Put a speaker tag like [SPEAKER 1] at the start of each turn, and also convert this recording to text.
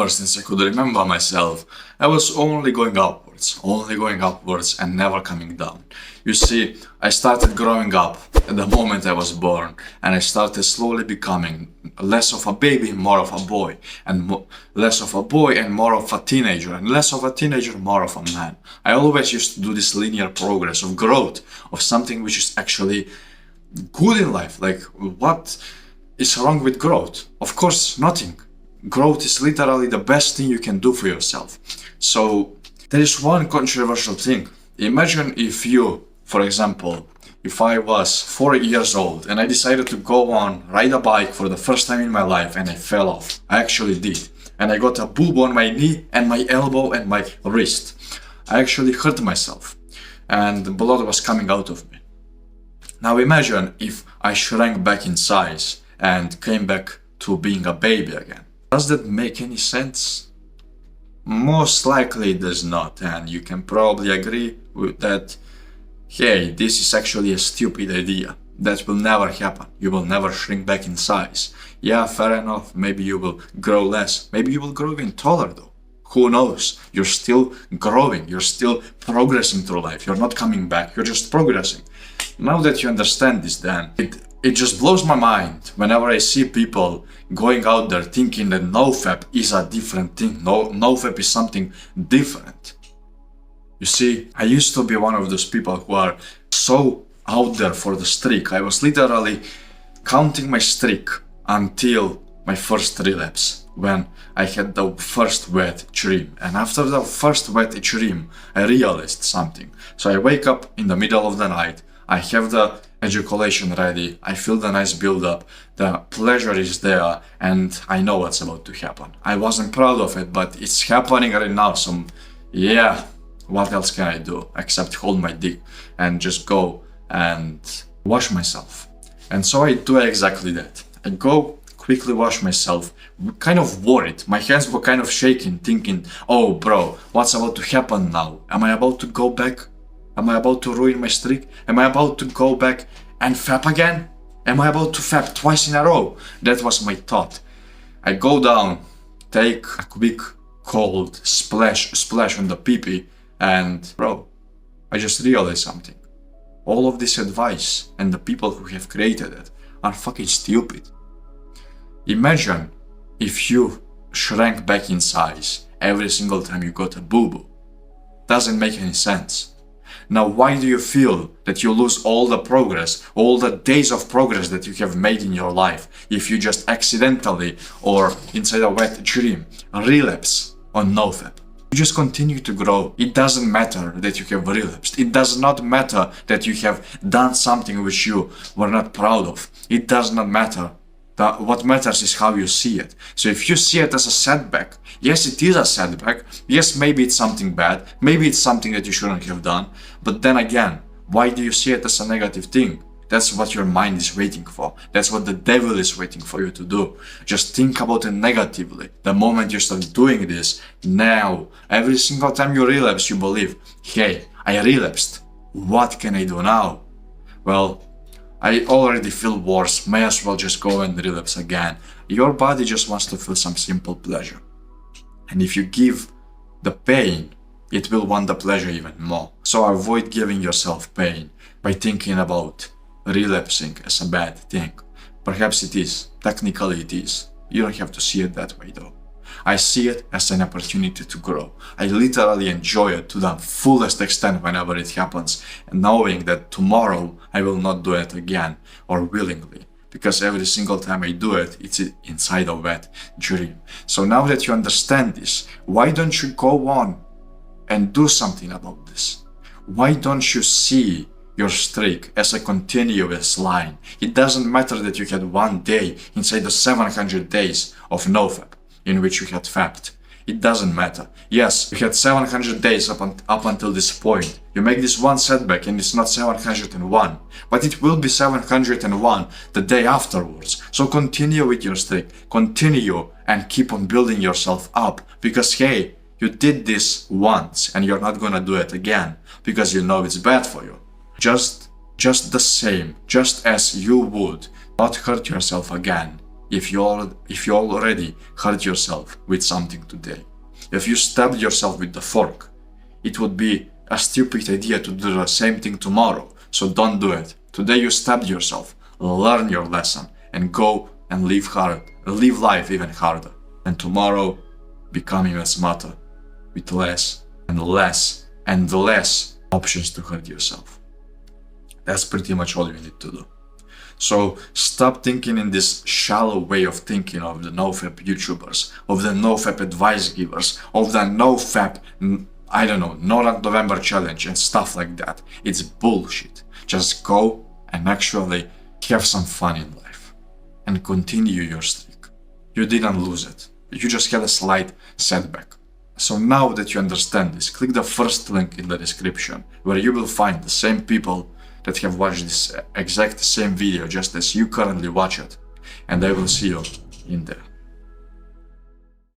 [SPEAKER 1] ever since I could remember myself, I was only going upwards and never coming down. You see, I started growing up at the moment I was born, and I started slowly becoming less of a baby, more of a boy, and less of a boy and more of a teenager, and less of a teenager, more of a man. I always used to do this linear progress of growth, of something which is actually good in life. Like, what is wrong with growth? Of course, nothing. Growth is literally the best thing you can do for yourself. So there is one controversial thing. Imagine if you, for example, if I was 4 years old and I decided to go on ride a bike for the first time in my life and I fell off. I actually did. And I got a boob on my knee and my elbow and my wrist. I actually hurt myself and blood was coming out of me. Now imagine if I shrank back in size and came back to being a baby again. Does that make any sense? Most likely it does not, and you can probably agree with that. Hey, this is actually a stupid idea. That will never happen. You will never shrink back in size. Yeah, fair enough, maybe you will grow less. Maybe you will grow even taller though. Who knows? You're still growing, you're still progressing through life. You're not coming back, you're just progressing. Now that you understand this, then it just blows my mind whenever I see people going out there thinking that NOFAP is a different thing. NOFAP is something different. You see, I used to be one of those people who are so out there for the streak. I was literally counting my streak until my first relapse, when I had the first wet dream. And after the first wet dream, I realized something. So I wake up in the middle of the night, I have the ejaculation ready, I feel the nice build-up, the pleasure is there, and I know what's about to happen. I wasn't proud of it, but it's happening right now, so yeah, what else can I do except hold my dick and just go and wash myself? And so I do exactly that. I go quickly wash myself, kind of worried. My hands were kind of shaking, thinking, oh bro, what's about to happen now? Am I about to go back? Am I about to ruin my streak? Am I about to go back and fap again? Am I about to fap twice in a row? That was my thought. I go down, take a quick cold splash on the pee-pee, and bro, I just realized something. All of this advice and the people who have created it are fucking stupid. Imagine if you shrank back in size every single time you got a boo-boo. Doesn't make any sense. Now, why do you feel that you lose all the progress, all the days of progress that you have made in your life, if you just accidentally or inside a wet dream relapse on NOFAP? You just continue to grow. It doesn't matter that you have relapsed. It does not matter that you have done something which you were not proud of. It does not matter. What matters is how you see it. So if you see it as a setback, yes, it is a setback. Yes, maybe it's something bad. Maybe it's something that you shouldn't have done. But then again, why do you see it as a negative thing? That's what your mind is waiting for. That's what the devil is waiting for you to do. Just think about it negatively. The moment you start doing this, now, every single time you relapse, you believe, hey, I relapsed. What can I do now? Well, I already feel worse, may as well just go and relapse again. Your body just wants to feel some simple pleasure. And if you give the pain, it will want the pleasure even more. So avoid giving yourself pain by thinking about relapsing as a bad thing. Perhaps it is, technically it is. You don't have to see it that way though. I see it as an opportunity to grow. I literally enjoy it to the fullest extent whenever it happens, and knowing that tomorrow I will not do it again or willingly, because every single time I do it, it's inside a wet dream. So now that you understand this, why don't you go on and do something about this? Why don't you see your streak as a continuous line? It doesn't matter that you had one day inside the 700 days of NOFAP in which you had fapped. It doesn't matter. Yes, you had 700 days up until this point. You make this one setback and it's not 701, but it will be 701 the day afterwards. So continue with your streak, continue and keep on building yourself up, because hey, you did this once and you're not gonna do it again because you know it's bad for you. Just the same, just as you would not hurt yourself again if you already hurt yourself with something today. If you stabbed yourself with the fork, it would be a stupid idea to do the same thing tomorrow, so don't do it. Today you stabbed yourself, learn your lesson, and go and live life even harder. And tomorrow, become even smarter, with less and less and less options to hurt yourself. That's pretty much all you need to do. So stop thinking in this shallow way of thinking of the NoFap YouTubers, of the NoFap advice givers, of the NoFap, November challenge and stuff like that. It's bullshit. Just go and actually have some fun in life and continue your streak. You didn't lose it. You just had a slight setback. So now that you understand this, click the first link in the description where you will find the same people that have watched this exact same video just as you currently watch it, and I will see you in there.